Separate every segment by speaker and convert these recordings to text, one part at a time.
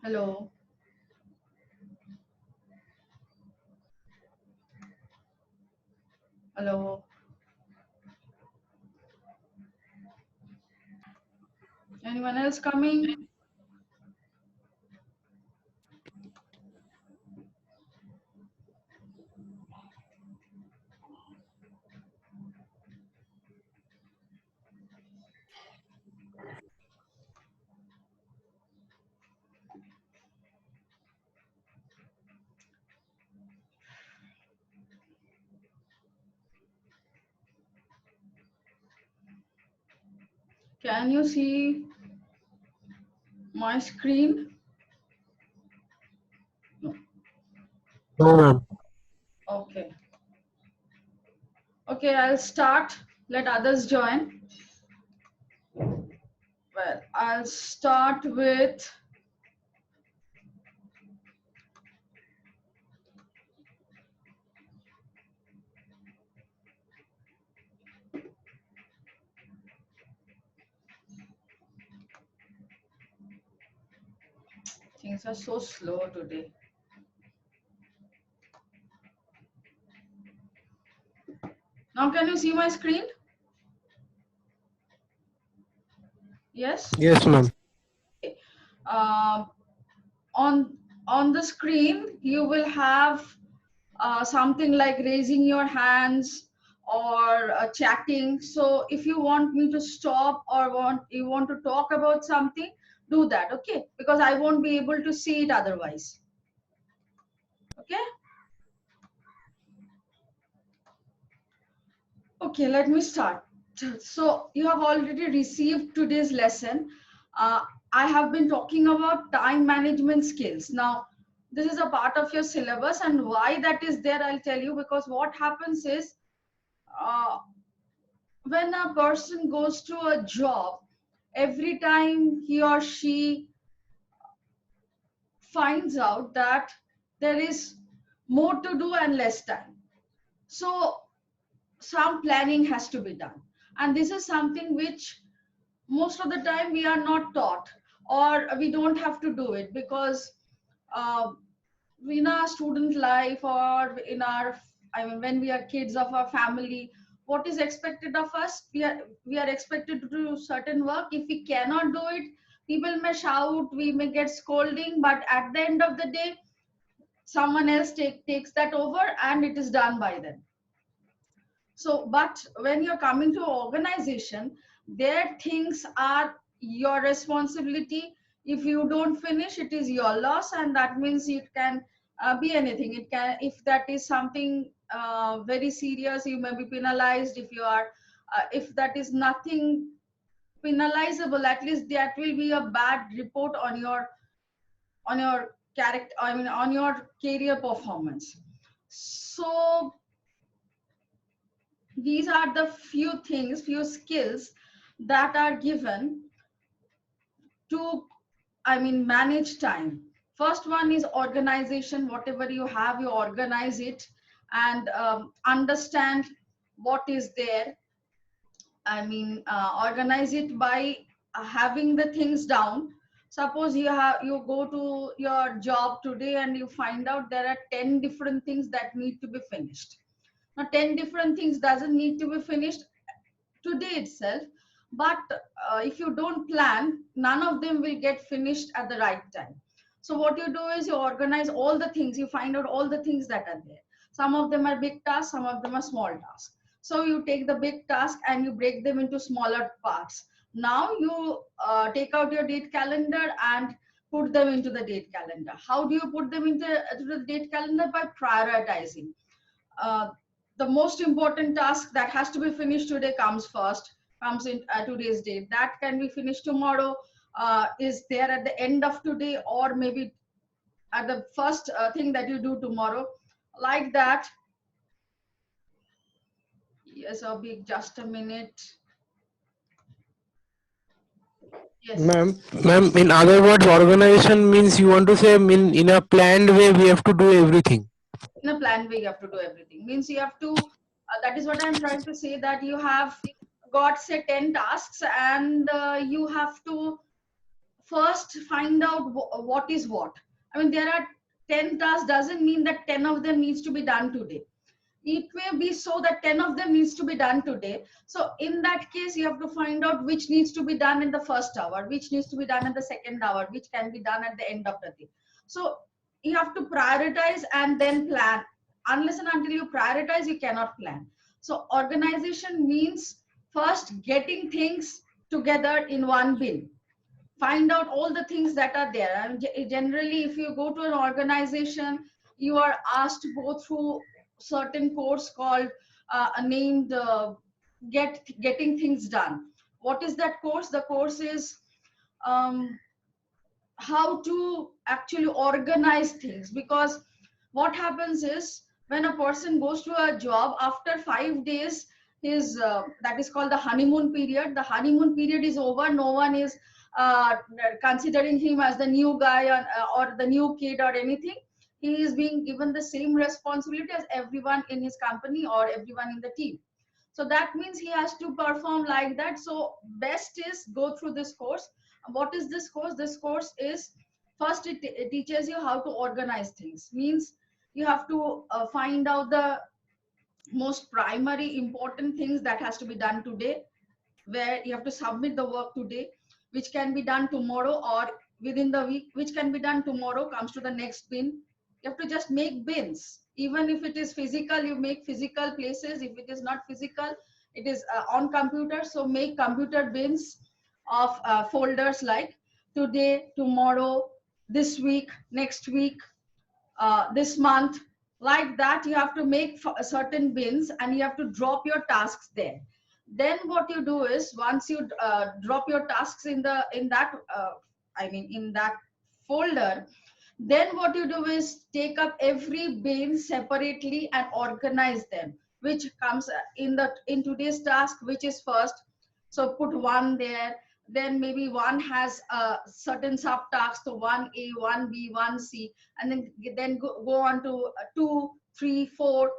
Speaker 1: Hello. Hello. Anyone else coming? Can you see my screen? No.
Speaker 2: No, ma'am.
Speaker 1: Okay. Okay, I'll start. Let others join. Well, I'll start with things are so slow today. Now can you see my screen? Yes?
Speaker 2: Yes, ma'am.
Speaker 1: Okay. Uh, on the screen you will have something like raising your hands or chatting. So if you want me to stop or you want to talk about something, do that, okay? Because I won't be able to see it otherwise. Okay. Okay, let me start. So you have already received today's lesson. Uh, I have been talking about time management skills. Now, this is a part of your syllabus, and why that is there, I'll tell you. Because what happens is, uh, when a person goes to a job, every time he or she finds out that there is more to do and less time. So some planning has to be done. And this is something which most of the time we are not taught, or we don't have to do it because uh, in our student life, or in our, I mean, when we are kids of our family, what is expected of us? We are expected to do certain work. If we cannot do it, people may shout, we may get scolding, but at the end of the day, someone else takes that over and it is done by them. So, but when you're coming to organization, their things are your responsibility. If you don't finish, it is your loss, and that means it can be anything. It can, if that is something very serious, you may be penalized. If you are, if that is nothing penalizable, at least that will be a bad report on your character. I mean, on your career performance. So these are the few skills that are given to, I mean, manage time. First one is organization. Whatever you have, you organize it, and understand what is there. I mean, organize it by having the things down. Suppose you go to your job today and you find out there are 10 different things that need to be finished. Now 10 different things doesn't need to be finished today itself, but if you don't plan, none of them will get finished at the right time. So what you do is you organize all the things, you find out all the things that are there. Some of them are big tasks, some of them are small tasks. So you take the big task and you break them into smaller parts. Now you take out your date calendar and put them into the date calendar. How do you put them into the date calendar? By prioritizing. uh, the most important task that has to be finished today comes first, comes in today's date. That can be finished tomorrow, is there at the end of today, or maybe at the first thing that you do tomorrow, like that. Yes, I'll be just a minute. Yes,
Speaker 2: Ma'am, in other words, organization means you want to say in a planned way we have to do everything.
Speaker 1: in a planned way you have to do everything. Means you have to, that is what I'm trying to say, that you have got say 10 tasks, and you have to first find out what is what. I mean, there are 10 tasks, doesn't mean that 10 of them needs to be done today. It may be so that 10 of them needs to be done today. So in that case, you have to find out which needs to be done in the first hour, which needs to be done in the second hour, which can be done at the end of the day. So you have to prioritize and then plan. Unless and until you prioritize, you cannot plan. So organization means first getting things together in one bin. Find out all the things that are there. And generally, if you go to an organization, you are asked to go through certain course called named getting things done. What is that course? The course is um, how to actually organize things, because what happens is when a person goes to a job after 5 days, his that is called the honeymoon period. The honeymoon period is over. No one is uh, considering him as the new guy or the new kid or anything. He is being given the same responsibility as everyone in his company or everyone in the team. So that means he has to perform like that. So best is go through this course. What is this course? This course is, first it teaches you how to organize things. Means you have to find out the most primary important things that has to be done today, where you have to submit the work today, which can be done tomorrow or within the week, which can be done tomorrow, comes to the next bin. You have to just make bins. Even if it is physical, you make physical places. If it is not physical, it is on computer. So make computer bins of folders like today, tomorrow, this week, next week, this month. Like that, you have to make certain bins and you have to drop your tasks there. Then what you do is, once you drop your tasks in that in that folder, then what you do is take up every bin separately and organize them, which comes in today's task, which is first. So put one there, then maybe one has a certain subtask, so 1A, 1B, 1C, and then go on to 2, 3, 4.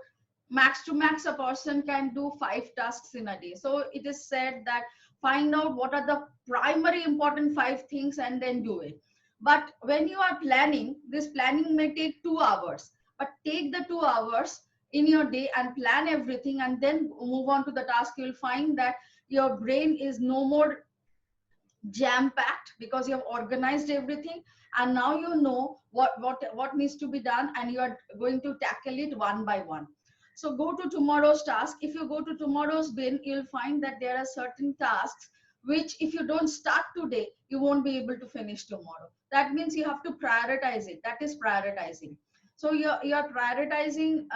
Speaker 1: Max to max, a person can do 5 tasks in a day. So it is said that find out what are the primary important 5 things and then do it. But when you are planning, this planning may take 2 hours, but take the 2 hours in your day and plan everything and then move on to the task. You'll find that your brain is no more jam packed because you have organized everything, and now you know what needs to be done, and you are going to tackle it one by one. So go to tomorrow's task. If you go to tomorrow's bin, you'll find that there are certain tasks which if you don't start today, you won't be able to finish tomorrow. That means you have to prioritize it. That is prioritizing. So you're prioritizing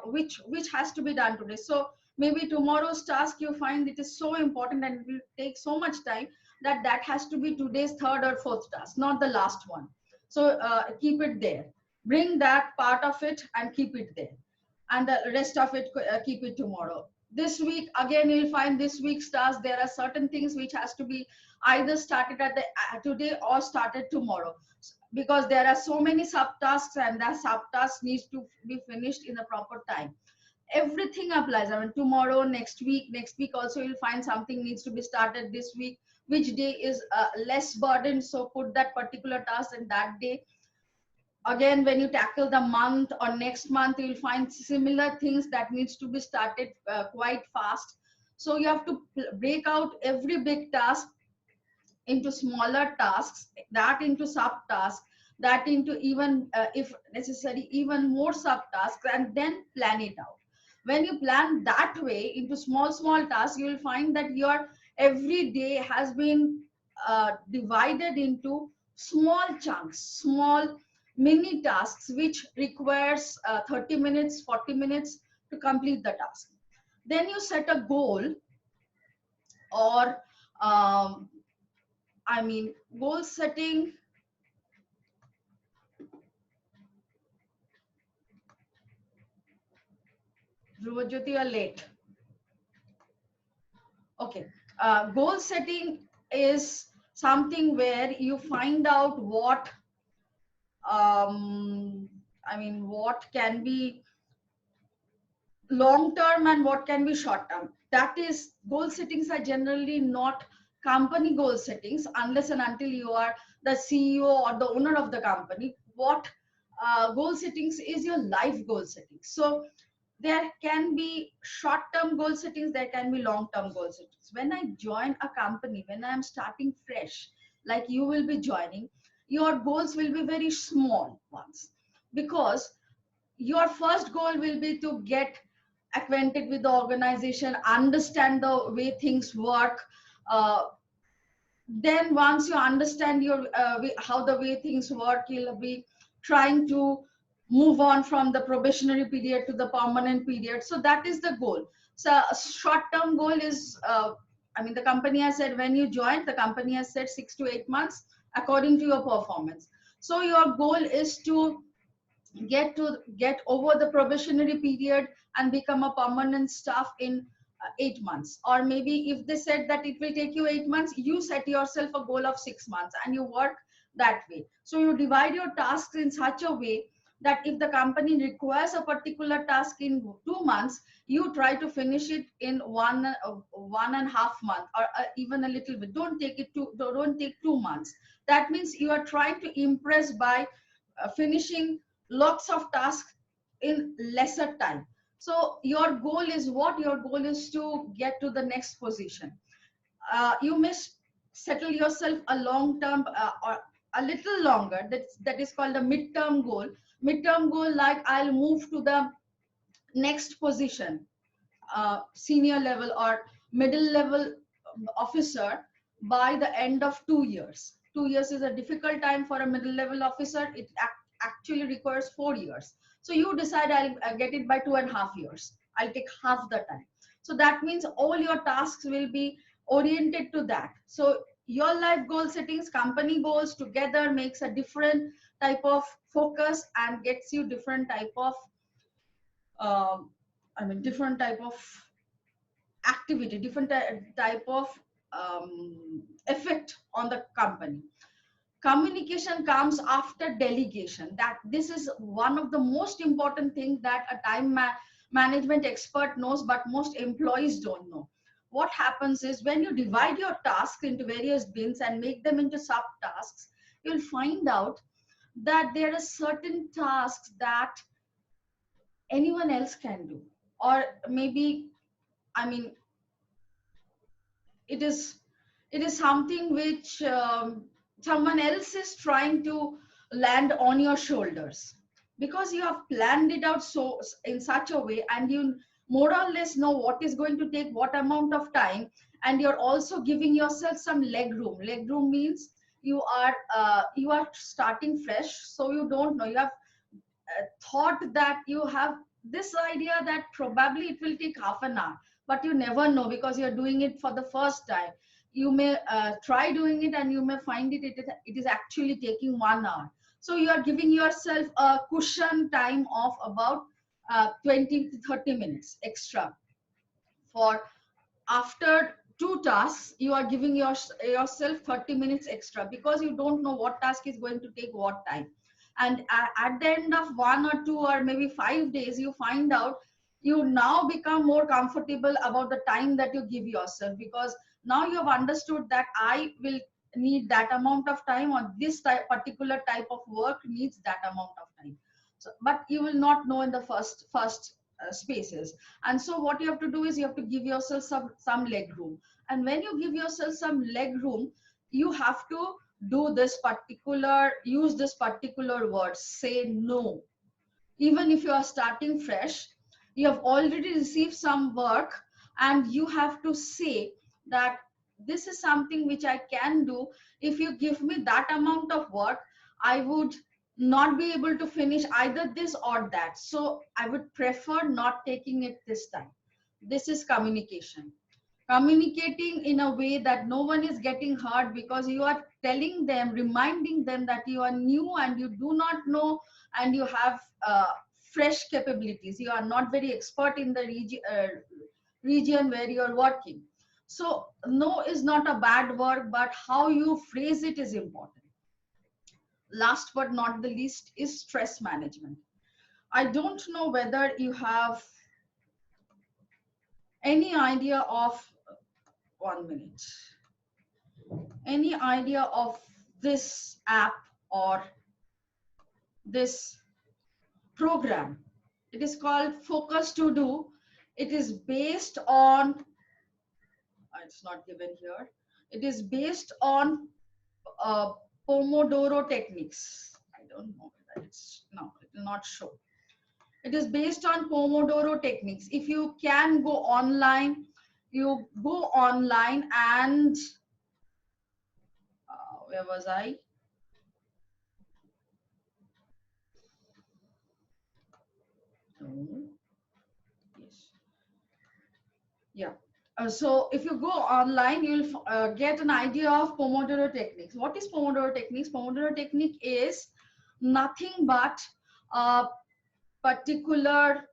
Speaker 1: which has to be done today. So maybe tomorrow's task, you find it is so important and it will take so much time that has to be today's third or fourth task, not the last one. So keep it there. Bring that part of it and keep it there. And the rest of it, keep it tomorrow. This week, again, you'll find this week's task. There are certain things which has to be either started at the today or started tomorrow, because there are so many subtasks and the subtasks needs to be finished in the proper time. Everything applies. I mean, tomorrow, next week also you'll find something needs to be started this week. Which day is less burdened, so put that particular task in that day. Again, when you tackle the month or next month, you'll find similar things that needs to be started quite fast. So you have to break out every big task into smaller tasks, that into subtasks, that into even if necessary even more subtasks, and then plan it out. When you plan that way into small tasks, you will find that your every day has been divided into small chunks, small mini tasks, which requires 30 minutes, 40 minutes to complete the task. Then you set a goal, or goal setting. Dhruvajyoti, you are late. Okay. Goal setting is something where you find out what what can be long term and what can be short term. That is, goal settings are generally not company goal settings unless and until you are the CEO or the owner of the company. What goal settings is your life goal settings. So there can be short-term goal settings, there can be long-term goal settings. When I join a company, when I am starting fresh, like you will be joining, your goals will be very small ones, because your first goal will be to get acquainted with the organization, understand the way things work. uh, then once you understand how the way things work, you'll be trying to move on from the probationary period to the permanent period. So that is the goal. So a short term goal is, I mean, the company has said, when you join, the company has said 6 to 8 months according to your performance. So your goal is to get over the probationary period and become a permanent staff in 8 months. Or maybe if they said that it will take you 8 months, you set yourself a goal of 6 months and you work that way. So you divide your tasks in such a way that if the company requires a particular task in 2 months, you try to finish it in 1.5 month, or even a little bit. Don't take 2 months. That means you are trying to impress by finishing lots of tasks in lesser time. So your goal is what? Your goal is to get to the next position. You may settle yourself a long term, or a little longer. That is called a midterm goal. Midterm goal, like I'll move to the next position, senior level or middle level officer, by the end of 2 years. 2 years is a difficult time for a middle level officer. It actually requires 4 years. So you decide, I'll get it by 2.5 years. I'll take half the time. So that means all your tasks will be oriented to that. So your life goal settings, company goals together makes a different type of focus and gets you different type of um, different type of activity, different type of effect on the company. Communication comes after delegation. That this is one of the most important things that a management expert knows, but most employees don't know. What happens is, when you divide your tasks into various bins and make them into subtasks, you'll find out that there are certain tasks that anyone else can do. Or maybe, I mean, it is something which someone else is trying to land on your shoulders, because you have planned it out so in such a way, and you more or less know what is going to take what amount of time. And you're also giving yourself some leg room. Leg room means you are starting fresh, so you don't know, you have thought that you have this idea that probably it will take half an hour, but you never know, because you're doing it for the first time. You may try doing it and you may find it is actually taking 1 hour. So you are giving yourself a cushion time of about 20 to 30 minutes extra. For after two tasks, you are giving yourself 30 minutes extra, because you don't know what task is going to take what time. And at the end of 1 or 2 or maybe 5 days, you find out you now become more comfortable about the time that you give yourself, because now you have understood that I will need that amount of time, or this particular type of work needs that amount of time. So, but you will not know in the first spaces. And so what you have to do is, you have to give yourself some leg room. And when you give yourself some leg room, you have to use this particular word, say no. Even if you are starting fresh, you have already received some work, and you have to say that this is something which I can do. If you give me that amount of work, I would not be able to finish either this or that, so I would prefer not taking it this time. This is communication. Communicating in a way that no one is getting hurt, because you are telling them, reminding them that you are new and you do not know, and you have fresh capabilities. You are not very expert in the region where you are working. So no is not a bad word, but how you phrase it is important. Last but not the least is stress management. I don't know whether you have any idea of, 1 minute. Any idea of this app or this program? It is called Focus to Do. It is based on, it's not given here. It is based on uh, Pomodoro techniques. I don't know whether it's, no, it will not show. It is based on Pomodoro techniques. If you can go online, you go online and where was I? No. Yes. Yeah. So if you go online, you'll get an idea of Pomodoro techniques. What is Pomodoro techniques? Pomodoro technique is nothing but a particular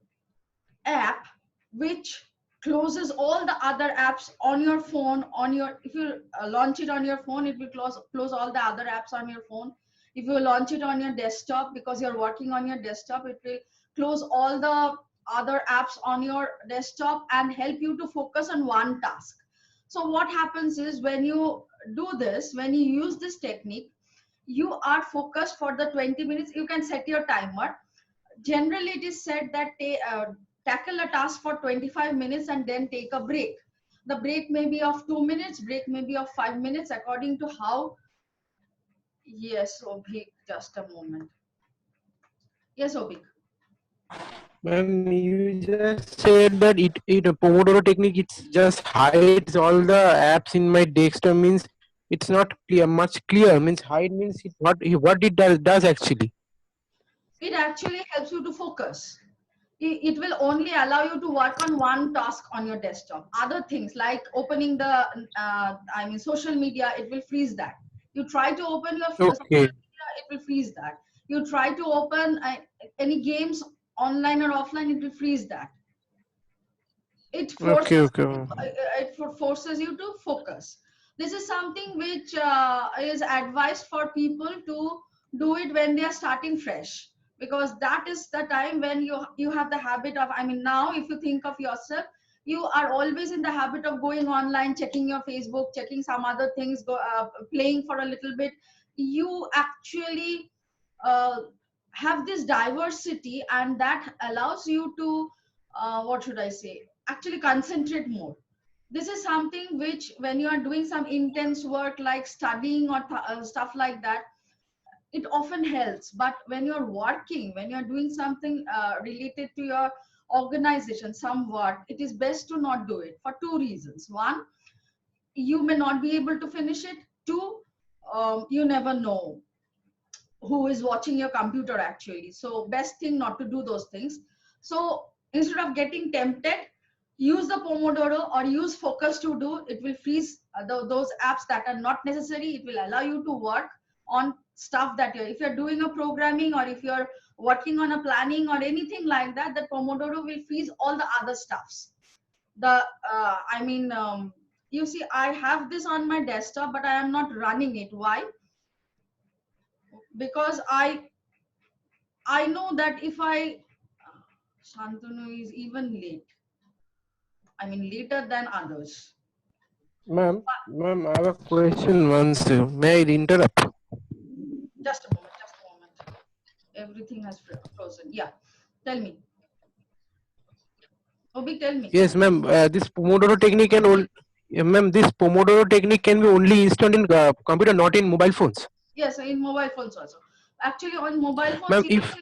Speaker 1: app which closes all the other apps on your phone. On your, if you launch it on your phone, it will close all the other apps on your phone. If you launch it on your desktop, because you're working on your desktop, it will close all the other apps on your desktop and help you to focus on one task. So what happens is, when you do this, when you use this technique, you are focused for the 20 minutes. You can set your timer. Generally it is said that tackle a task for 25 minutes and then take a break. The break may be of 2 minutes, break may be of 5 minutes, according to how. Yes, Obik, just a moment. Yes, Obik.
Speaker 2: Ma'am, you just said that it a Pomodoro technique, it's just hides all the apps in my desktop, means it's not clear, much clear, means hide means it, what it does actually.
Speaker 1: It actually helps you to focus. It will only allow you to work on one task on your desktop. Other things like opening the social media, it will freeze that. You try to open your social
Speaker 2: Okay,
Speaker 1: media, it will freeze that. You try to open any games online or offline, it will freeze that. It
Speaker 2: okay,
Speaker 1: forces
Speaker 2: okay,
Speaker 1: you, forces you to focus. This is something which is advised for people to do it when they are starting fresh, because that is the time when you have the habit of, I mean, now if you think of yourself, you are always in the habit of going online, checking your Facebook, checking some other things, playing for a little bit. You actually uh, have this diversity, and that allows you to what should I say, actually concentrate more. This is something which, when you are doing some intense work like studying or stuff like that, it often helps. But when you're working, when you're doing something related to your organization, somewhat, it is best to not do it for two reasons. One, you may not be able to finish it. Two, you never know who is watching your computer actually. So best thing not to do those things. So instead of getting tempted, use the Pomodoro or use Focus to Do. It will freeze those apps that are not necessary. It will allow you to work on stuff that if you're doing a programming, or if you're working on a planning or anything like that, the Pomodoro will freeze all the other stuffs. The you see, I have this on my desktop, but I am not running it. Why? Because I know that if Shantanu is even late. I mean, later than others.
Speaker 2: ma'am, I have a question once. May I interrupt?
Speaker 1: Just a moment, just a moment. Everything has frozen. Yeah. Tell me. Obi, tell me.
Speaker 2: Yes, ma'am. This Pomodoro technique ma'am, this Pomodoro technique can be only installed in computer, not in mobile phones.
Speaker 1: Yes, in mobile phones also. Actually, on mobile phones,
Speaker 2: Ma'am, if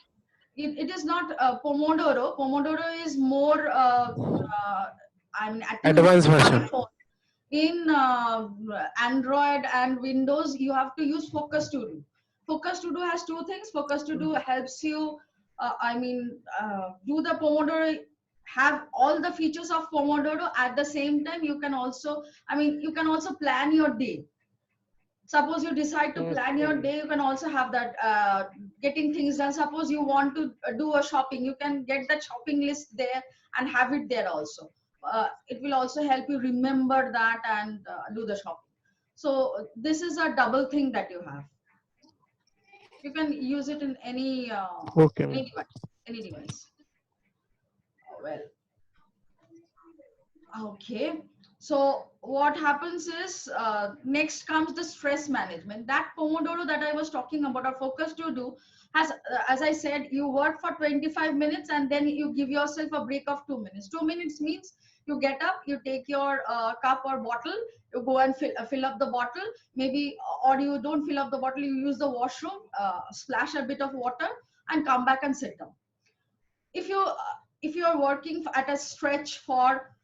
Speaker 1: it is not Pomodoro. Pomodoro is more, attuned
Speaker 2: advanced
Speaker 1: to
Speaker 2: version.
Speaker 1: iPhone. In Android and Windows, you have to use Focus to Do. Focus to Do has two things. Focus to Do helps you, do the Pomodoro, have all the features of Pomodoro. At the same time, you can also, you can also plan your day. Suppose you decide to plan your
Speaker 2: Okay.
Speaker 1: day, you can also have that getting things done. Suppose you want to do a shopping, you can get that shopping list there and have it there also. It will also help you remember that and do the shopping. So this is a double thing that you have. You can use it in
Speaker 2: Okay,
Speaker 1: any
Speaker 2: ma'am.
Speaker 1: device, any device. Well, okay. So what happens is, next comes the stress management. That Pomodoro that I was talking about, or focus to do, has, as I said, you work for 25 minutes and then you give yourself a break of 2 minutes. 2 minutes means you get up, you take your cup or bottle, you go and fill up the bottle, maybe, or you don't fill up the bottle, you use the washroom, splash a bit of water, and come back and sit down. If you if you are working at a stretch for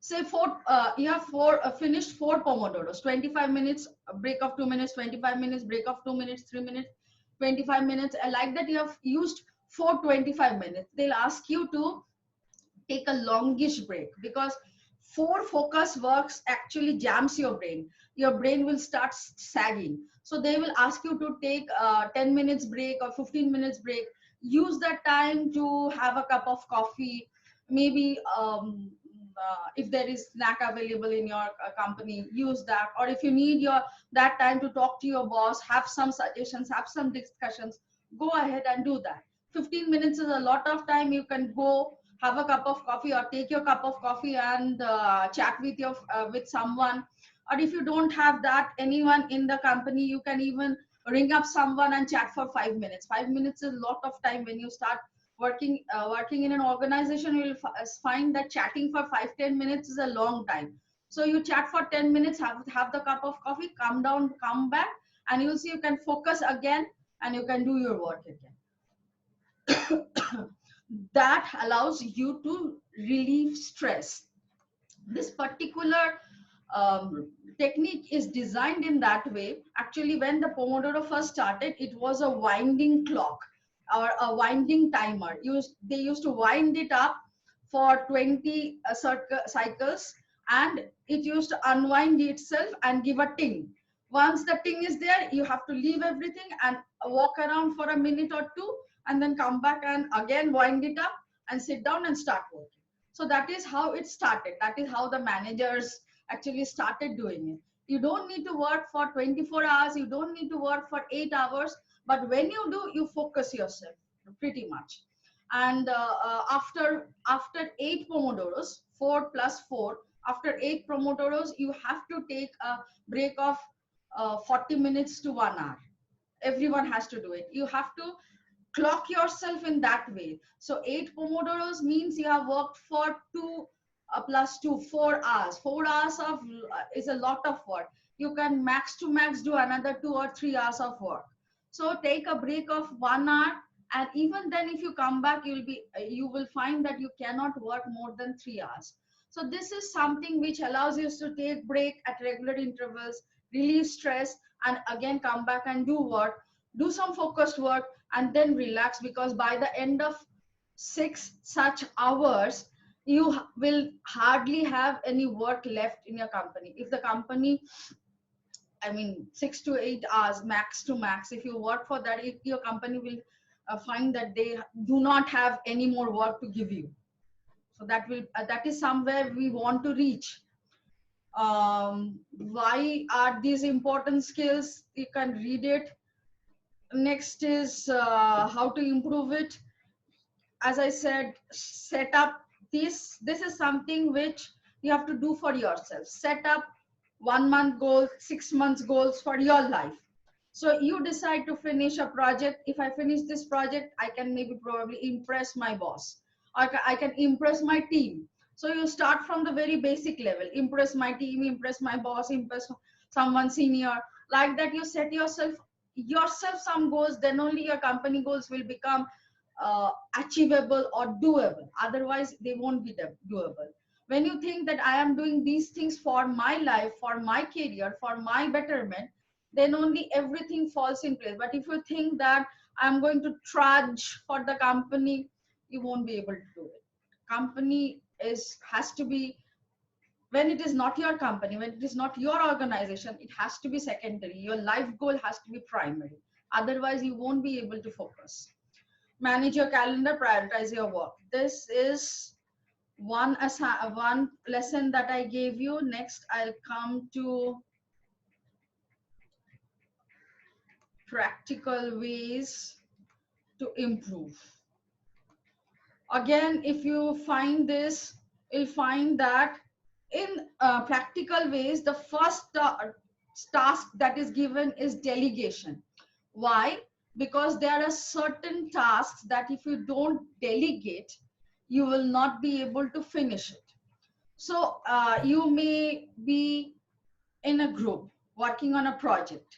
Speaker 1: say four, you have finished four pomodoros, 25 minutes, a break of 2 minutes, 25 minutes, break of 2 minutes, 3 minutes, 25 minutes, and like that you have used 4 25 minutes. They'll ask you to take a longish break, because four focus works actually jams your brain will start sagging. So they will ask you to take a 10 minutes break or 15 minutes break. Use that time to have a cup of coffee, maybe, if there is snack available in your company, use that. Or if you need your that time to talk to your boss, have some suggestions, have some discussions, go ahead and do that. 15 minutes is a lot of time. You can go have a cup of coffee, or take your cup of coffee and chat with your with someone. Or if you don't have that anyone in the company, you can even ring up someone and chat for 5 minutes. 5 minutes is a lot of time. When you start working in an organization, you will find that chatting for 5 10 minutes is a long time. So you chat for 10 minutes, have the cup of coffee, come down, come back, and you'll see you can focus again, and you can do your work again. That allows you to relieve stress. This particular technique is designed in that way. Actually, when the Pomodoro first started, it was a winding clock or a winding timer. They used to wind it up for 20 cycles, and it used to unwind itself and give a ting. Once the ting is there, you have to leave everything and walk around for a minute or two, and then come back and again wind it up and sit down and start working. So that is how it started. That is how the managers actually started doing it. You don't need to work for 24 hours, you don't need to work for 8 hours, but when you do, you focus yourself pretty much. And after 8 pomodoros, 4 plus 4, after 8 pomodoros, you have to take a break of 40 minutes to 1 hour. Everyone has to do it. You have to clock yourself in that way. So 8 pomodoros means you have worked for 2 plus 2, 4 hours. 4 hours of is a lot of work. You can max to max do another 2 or 3 hours of work. So take a break of 1 hour, and even then if you come back, you will find that you cannot work more than 3 hours. So this is something which allows you to take break at regular intervals, relieve stress, and again come back and do some focused work, and then relax, because by the end of 6 such hours, you will hardly have any work left in your company. If the company, I mean, 6 to 8 hours max to max, if you work for that, your company will find that they do not have any more work to give you. So that is somewhere we want to reach. Why are these important skills? You can read it. Next is how to improve it. As I said, set up this is something which you have to do for yourself. Set up 1 month goals, 6 months goals for your life. So you decide to finish a project. If I finish this project, I can maybe probably impress my boss. I can impress my team. So you start from the very basic level. Impress my team, impress my boss, impress someone senior. Like that, you set yourself some goals. Then only your company goals will become achievable or doable. Otherwise, they won't be doable. When you think that I am doing these things for my life, for my career, for my betterment, then only everything falls in place. But if you think that I'm going to trudge for the company, you won't be able to do it. Company has to be, when it is not your company, when it is not your organization, it has to be secondary. Your life goal has to be primary. Otherwise, you won't be able to focus. Manage your calendar, prioritize your work. This is one lesson that I gave you. Next, I'll come to practical ways to improve. Again, if you find this, you'll find that In practical ways, the first task that is given is delegation. Why? Because there are certain tasks that if you don't delegate, you will not be able to finish it. So you may be in a group working on a project.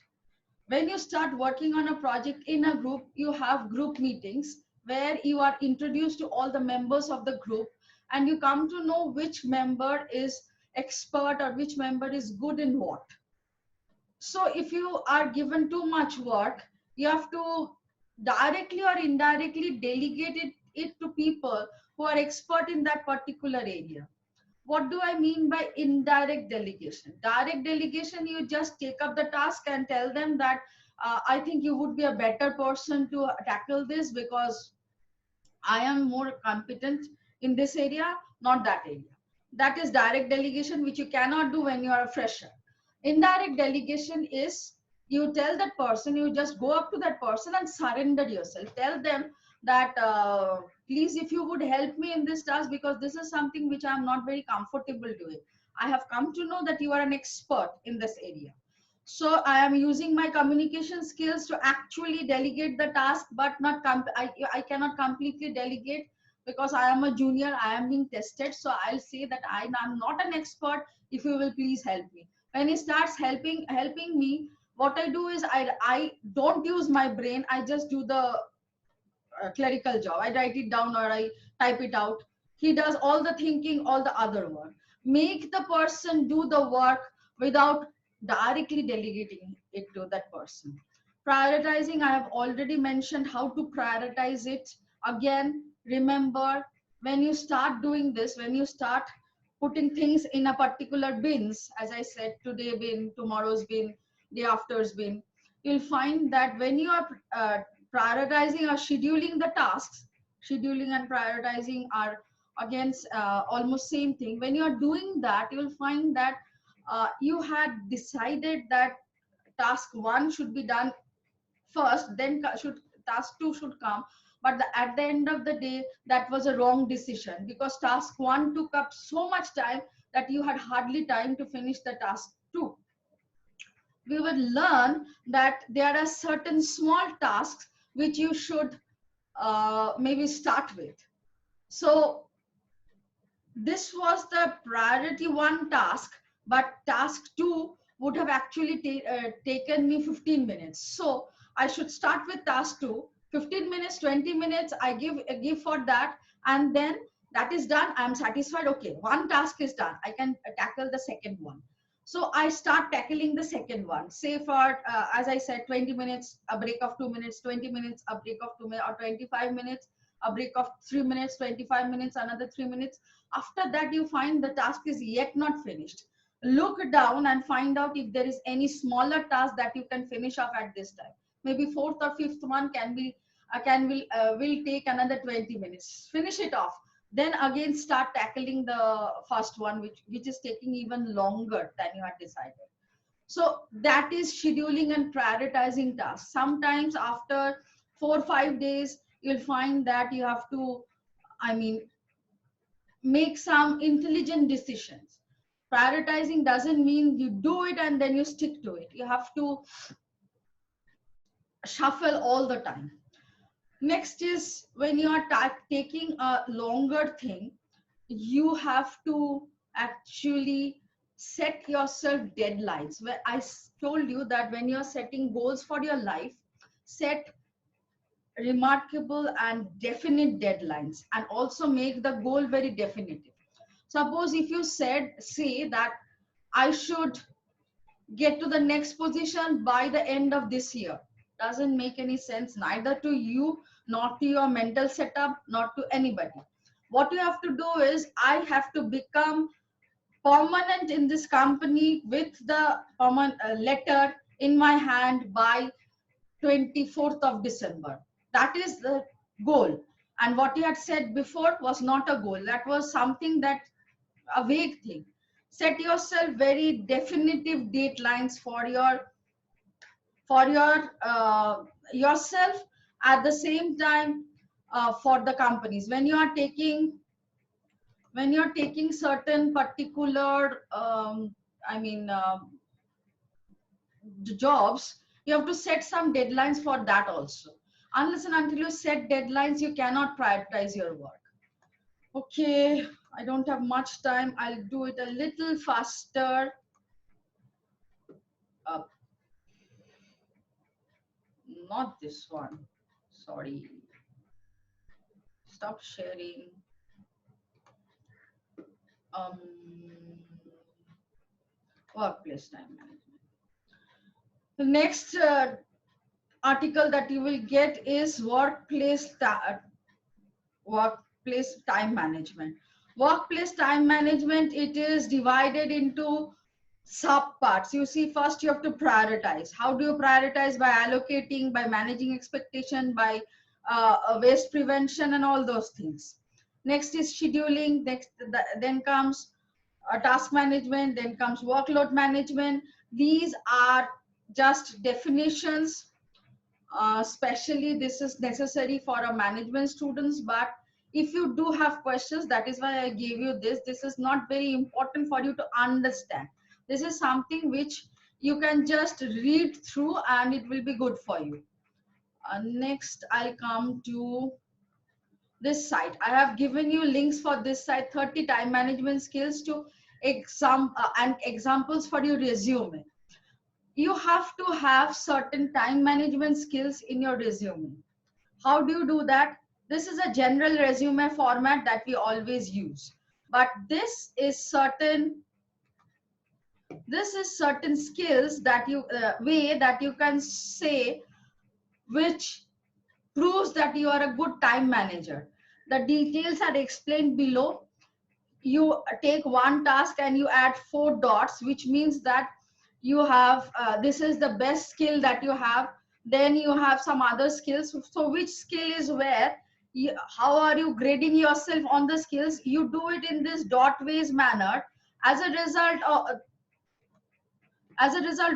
Speaker 1: When you start working on a project in a group, you have group meetings where you are introduced to all the members of the group, and you come to know which member is expert or which member is good in what. So if you are given too much work, you have to directly or indirectly delegate it to people who are expert in that particular area. What do I mean by indirect delegation? Direct delegation, you just take up the task and tell them that I think you would be a better person to tackle this because I am more competent in this area, not that area. That is direct delegation, which you cannot do when you are a fresher. Indirect delegation is you tell that person, you just go up to that person and surrender yourself. Tell them that, please, if you would help me in this task, because this is something which I am not very comfortable doing. I have come to know that you are an expert in this area. So I am using my communication skills to actually delegate the task, but not I cannot completely delegate because I am a junior. I am being tested. So I'll say that I am not an expert. If you will please help me. When he starts helping me, what I do is I don't use my brain. I just do the clerical job. I write it down or I type it out. He does all the thinking, all the other work. Make the person do the work without directly delegating it to that person. Prioritizing, I have already mentioned how to prioritize it. Again, remember, when you start doing this, when you start putting things in a particular bins, as I said, today bin, tomorrow's bin, day after's bin, you'll find that when you are prioritizing or scheduling the tasks, scheduling and prioritizing are against almost same thing. When you are doing that, you'll find that you had decided that task one should be done first, then should task two should come. But at the end of the day, that was a wrong decision because task one took up so much time that you had hardly time to finish the task two. We will learn that there are certain small tasks which you should maybe start with. So this was the priority one task, but task two would have actually taken me 15 minutes. So I should start with task two, 15 minutes, 20 minutes, I give for that. And then that is done. I'm satisfied. Okay, one task is done. I can tackle the second one. So I start tackling the second one. Say for, as I said, 20 minutes, a break of 2 minutes, 20 minutes, a break of 2 minutes, or 25 minutes, a break of 3 minutes, 25 minutes, another 3 minutes. After that, you find the task is yet not finished. Look down and find out if there is any smaller task that you can finish off at this time. Maybe fourth or fifth one can be will take another 20 minutes. Finish it off. Then again start tackling the first one, which is taking even longer than you had decided. So that is scheduling and prioritizing tasks. Sometimes after 4 or 5 days, you'll find that you have to, I mean, make some intelligent decisions. Prioritizing doesn't mean you do it and then you stick to it. You have to shuffle all the time. Next is when you are taking a longer thing, you have to actually set yourself deadlines. Where told you that when you're setting goals for your life, set remarkable and definite deadlines and also make the goal very definitive. Suppose if you say that I should get to the next position by the end of this year, doesn't make any sense, neither to you, not to your mental setup, not to anybody. What you have to do is I have to become permanent in this company with the letter in my hand by 24th of December. That is the goal. And what you had said before was not a goal. That was something that a vague thing. Set yourself very definitive deadlines for your yourself, at the same time for the companies. When you are taking when you're taking certain particular I mean jobs, you have to set some deadlines for that also. Unless and until you set deadlines, you cannot prioritize your work. Okay, I don't have much time. I'll do it a little faster. uh, Not this one, sorry. Stop sharing. um Workplace time management. The next article that you will get is workplace time management. Workplace time management, it is divided into sub parts. You see, first you have to prioritize. How do you prioritize? By allocating, by managing expectation, by waste prevention and all those things. Next is scheduling. Then comes task management. Then comes workload management. These are just definitions. Especially this is necessary for a management students, but if you do have questions, that is why I gave you this. This is not very important for you to understand. This is something which you can just read through and it will be good for you. Next, I'll come to this site. I have given you links for this site, 30 time management skills to and examples for your resume. You have to have certain time management skills in your resume. How do you do that? This is a general resume format that we always use. But this is certain skills that you way that you can say, which proves that you are a good time manager. The details are explained below. You take one task and you add 4 dots, which means that you have this is the best skill that you have. Then you have some other skills. So which skill is where? How are you grading yourself on the skills? You do it in this dot ways manner. As a result,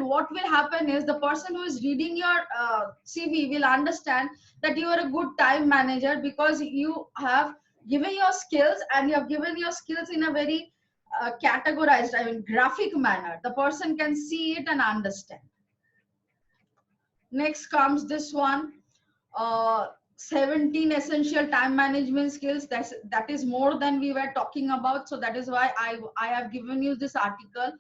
Speaker 1: what will happen is the person who is reading your CV will understand that you are a good time manager, because you have given your skills and you have given your skills in a very categorized, I mean, graphic manner. The person can see it and understand. Next comes this one, 17 essential time management skills. That is more than we were talking about. So that is why I have given you this article.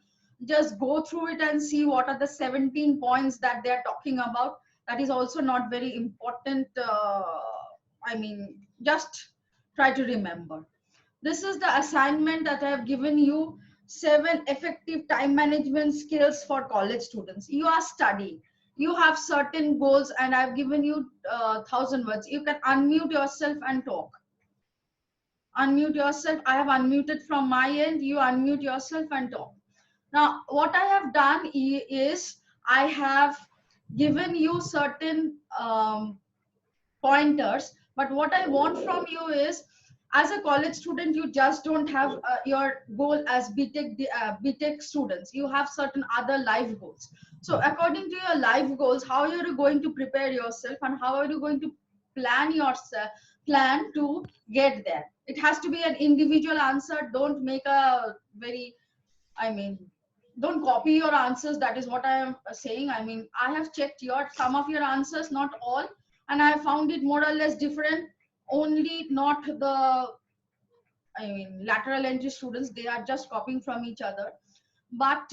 Speaker 1: Just go through it and see what are the 17 points that they are talking about. That is also not very important. I mean, just try to remember. This is the assignment that I have given you. 7 effective time management skills for college students. You are studying. You have certain goals and I've given you 1,000 words. You can unmute yourself and talk. Unmute yourself. I have unmuted from my end. You unmute yourself and talk. Now, what I have done is I have given you certain pointers, but what I want from you is, as a college student, you just don't have your goal as BTech students. You have certain other life goals. So according to your life goals, how you're going to prepare yourself and how are you going to plan to get there? It has to be an individual answer. Don't make a very, I mean, don't copy your answers. That is what I am saying. I mean, I have checked some of your answers, not all, and I have found it more or less different. Only not the, I mean, lateral entry students. They are just copying from each other. But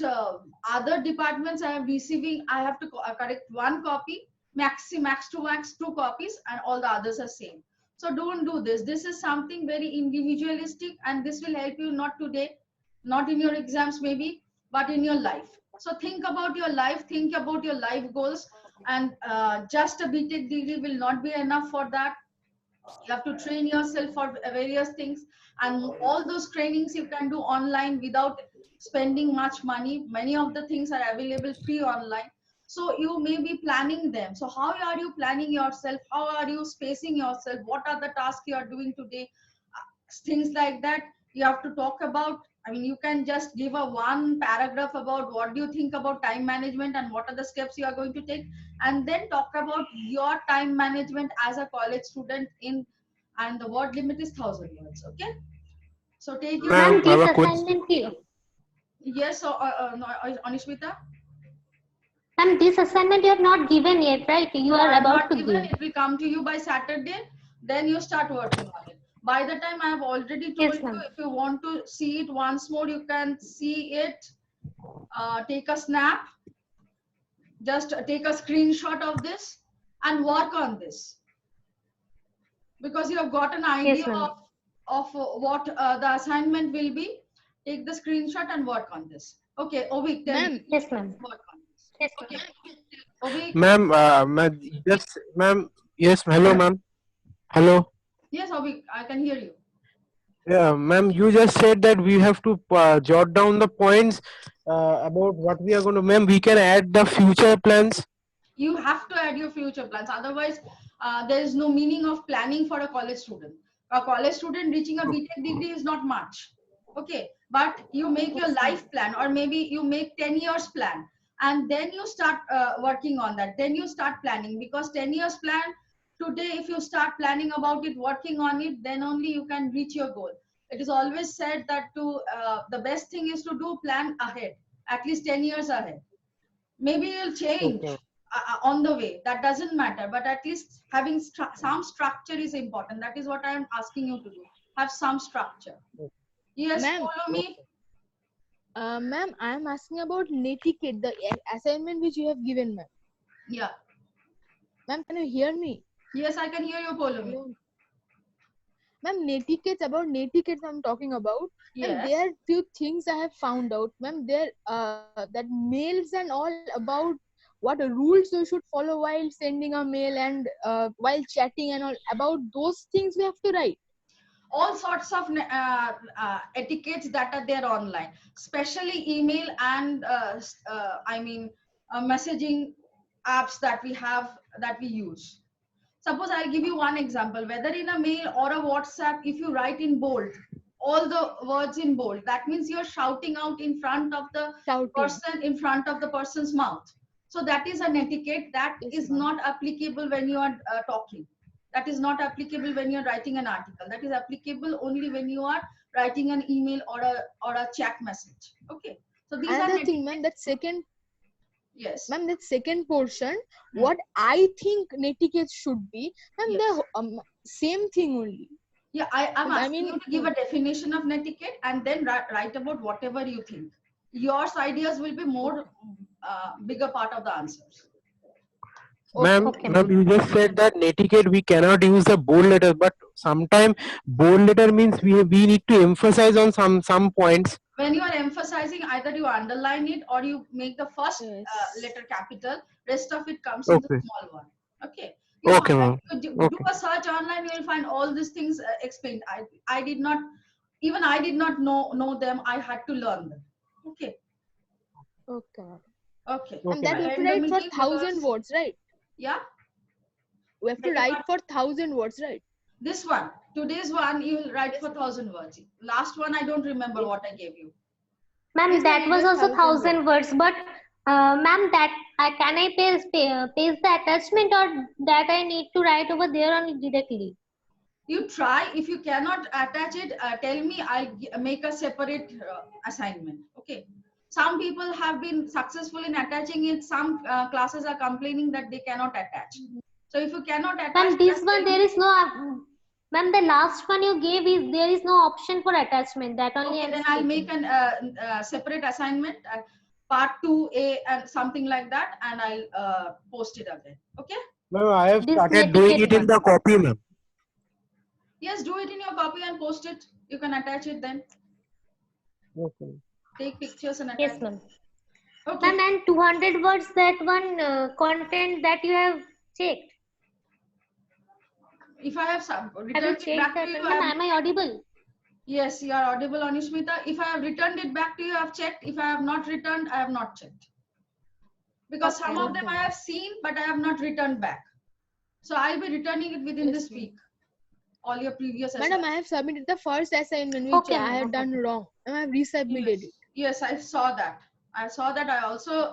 Speaker 1: other departments I am receiving, I have to correct one copy, max to max 2 copies, and all the others are same. So don't do this. This is something very individualistic, and this will help you not today, not in your exams maybe, but in your life. So think about your life, think about your life goals, and just a BTech degree will not be enough for that. You have to train yourself for various things, and all those trainings you can do online without spending much money. Many of the things are available free online, so you may be planning them. So how are you planning yourself? How are you spacing yourself? What are the tasks you are doing today? Things like that you have to talk about. I mean, you can just give a one paragraph about what do you think about time management and what are the steps you are going to take, and then talk about your time management as a college student in, and the word limit is 1,000 words. Okay, So take your
Speaker 2: Ma'am,
Speaker 3: Ma'am,
Speaker 2: I have
Speaker 3: this
Speaker 2: a question.
Speaker 3: assignment,
Speaker 1: yes. So no, Anishmita.
Speaker 3: ma'am, this assignment you have not given yet, right? You
Speaker 1: No,
Speaker 3: are
Speaker 1: I have
Speaker 3: about
Speaker 1: not
Speaker 3: to
Speaker 1: given.
Speaker 3: give.
Speaker 1: It will come to you by Saturday. Then you start working on it. By the time I have already told
Speaker 3: Yes,
Speaker 1: you,
Speaker 3: ma'am.
Speaker 1: if you want to see it once more, you can see it. Take a snap. Just take a screenshot of this and work on this, because you have got an idea
Speaker 3: Yes, ma'am.
Speaker 1: of what the assignment will be. Take the screenshot and work on this. Okay, Ovik, tell me.
Speaker 4: Ma'am,
Speaker 3: Yes, ma'am.
Speaker 1: Work on this. Okay, Ovik.
Speaker 2: Ma'am, just ma'am. Yes, hello, ma'am. Hello.
Speaker 1: Yes, Ovik, I can hear you.
Speaker 2: Yeah, ma'am. You just said that we have to jot down the points about what we are going to. Ma'am, we can add the future plans.
Speaker 1: You have to add your future plans. Otherwise, there is no meaning of planning for a college student. A college student reaching a BTech degree is not much. Okay, but you make your life plan, or maybe you make 10 years plan, and then you start working on that. Then you start planning, because 10 years plan today, if you start planning about it, working on it, then only you can reach your goal. It is always said that the best thing is to do plan ahead, at least 10 years ahead. Maybe you'll change
Speaker 2: Okay.
Speaker 1: on the way, that doesn't matter, but at least having some structure is important. That is what I am asking you to do. Have some structure. Yes,
Speaker 4: Ma'am.
Speaker 1: follow me.
Speaker 4: Ma'am, I am asking about netiquette, the assignment which you have given, ma'am.
Speaker 1: Yeah,
Speaker 4: Ma'am, can you hear me?
Speaker 1: yes, I can hear you. Follow me.
Speaker 4: Hello. Ma'am, netiquette I'm talking about. And
Speaker 1: Yes,
Speaker 4: there are few things I have found out, ma'am. There that mails and all about what rules you should follow while sending a mail and while chatting and all, about those things we have to write.
Speaker 1: all sorts of etiquettes that are there online, especially email and messaging apps that we have, that we use. Suppose I'll give you one example. Whether in a mail or a WhatsApp, if you write in bold, all the words in bold, that means you're shouting out in front of the
Speaker 4: Shouting.
Speaker 1: person, in front of the person's mouth. So that is an etiquette that
Speaker 4: Yes,
Speaker 1: is
Speaker 4: ma'am.
Speaker 1: not applicable when you are talking. That is not applicable when you're writing an article. That is applicable only when you are writing an email or a chat message. Okay. So these are
Speaker 4: Another thing,
Speaker 1: etiquette. Yes.
Speaker 4: ma'am, that second portion,
Speaker 1: Hmm.
Speaker 4: what I think netiquette should be, and
Speaker 1: Yes.
Speaker 4: the same thing only.
Speaker 1: Yeah, I'm
Speaker 4: I
Speaker 1: asking
Speaker 4: mean,
Speaker 1: you to give a definition of netiquette and then write about whatever you think. Your ideas will be more bigger part of the answers.
Speaker 2: Ma'am,
Speaker 3: Okay,
Speaker 2: ma'am,
Speaker 3: ma'am.
Speaker 2: you just said that netiquette we cannot use the bold letter, but sometimes bold letter means we need to emphasize on some points.
Speaker 1: When you are emphasizing, either you underline it or you make the first
Speaker 4: yes.
Speaker 1: letter capital. Rest of it comes in the
Speaker 2: Okay.
Speaker 1: small one. Okay.
Speaker 2: Okay,
Speaker 1: Find,
Speaker 2: ma'am.
Speaker 1: do
Speaker 2: Okay.
Speaker 1: a search online. You will find all these things explained. I did not, even I did not know them. I had to learn them. Okay.
Speaker 4: Okay.
Speaker 1: Okay.
Speaker 4: And
Speaker 2: Okay,
Speaker 4: that
Speaker 2: ma'am.
Speaker 4: we have to
Speaker 1: End the
Speaker 4: write for
Speaker 1: meeting
Speaker 4: 1,000
Speaker 1: because,
Speaker 4: words, right?
Speaker 1: yeah.
Speaker 4: We have to
Speaker 1: Beg your
Speaker 4: write
Speaker 1: pardon?
Speaker 4: for 1,000 words, right?
Speaker 1: This one, today's one, you will write
Speaker 4: Yes,
Speaker 1: for
Speaker 4: ma'am.
Speaker 1: 1,000 words. Last one, I don't remember
Speaker 4: Yes.
Speaker 1: what I gave you.
Speaker 3: Ma'am,
Speaker 4: Yes,
Speaker 3: that
Speaker 4: ma'am,
Speaker 3: was
Speaker 4: just
Speaker 3: also
Speaker 4: 1,000
Speaker 3: 1,000 words, but ma'am, that can I paste the attachment, or that I need to write over there only directly?
Speaker 1: You try. If you cannot attach it, tell me. I'll make a separate assignment. Okay. Some people have been successful in attaching it. Some classes are complaining that they cannot attach. So if you cannot attach,
Speaker 3: Ma'am, this
Speaker 1: just
Speaker 3: one
Speaker 1: tell
Speaker 3: there
Speaker 1: me.
Speaker 3: is no. Ma'am, the last one you gave is there is no option for attachment. That only
Speaker 1: Okay,
Speaker 3: I'm
Speaker 1: then I'll make
Speaker 3: speaking.
Speaker 1: an separate assignment, part 2A and something like that, and I'll post it again. Okay.
Speaker 2: Ma'am, I have
Speaker 3: This
Speaker 2: started doing
Speaker 3: netiquette
Speaker 2: it in
Speaker 3: one.
Speaker 2: the copy, ma'am.
Speaker 1: Yes, do it in your copy and post it. You can attach it then.
Speaker 2: Okay.
Speaker 1: Take pictures and attach
Speaker 3: Yes,
Speaker 1: it.
Speaker 3: ma'am.
Speaker 1: Okay.
Speaker 3: Ma'am, and 200 words, that one content that you have checked.
Speaker 1: If I have
Speaker 3: Have you
Speaker 1: returned it
Speaker 3: checked
Speaker 1: back
Speaker 3: that?
Speaker 1: to you,
Speaker 3: Ma'am, am I audible?
Speaker 1: yes, you are audible, Anishmita. If I have returned it back to you, I have checked. If I have not returned, I have not checked. Because some
Speaker 3: Okay.
Speaker 1: of them I have seen, but I have not returned back. So I'll be returning it within
Speaker 4: Yes,
Speaker 1: this
Speaker 4: ma'am.
Speaker 1: week. All your previous
Speaker 4: Madam, I
Speaker 1: assignments.
Speaker 4: have submitted the first assignment which
Speaker 3: Okay,
Speaker 4: I
Speaker 3: ma'am.
Speaker 4: had
Speaker 3: Okay.
Speaker 4: done wrong, and I have resubmitted
Speaker 1: Yes,
Speaker 4: it.
Speaker 1: yes, I saw that. I saw that. I also,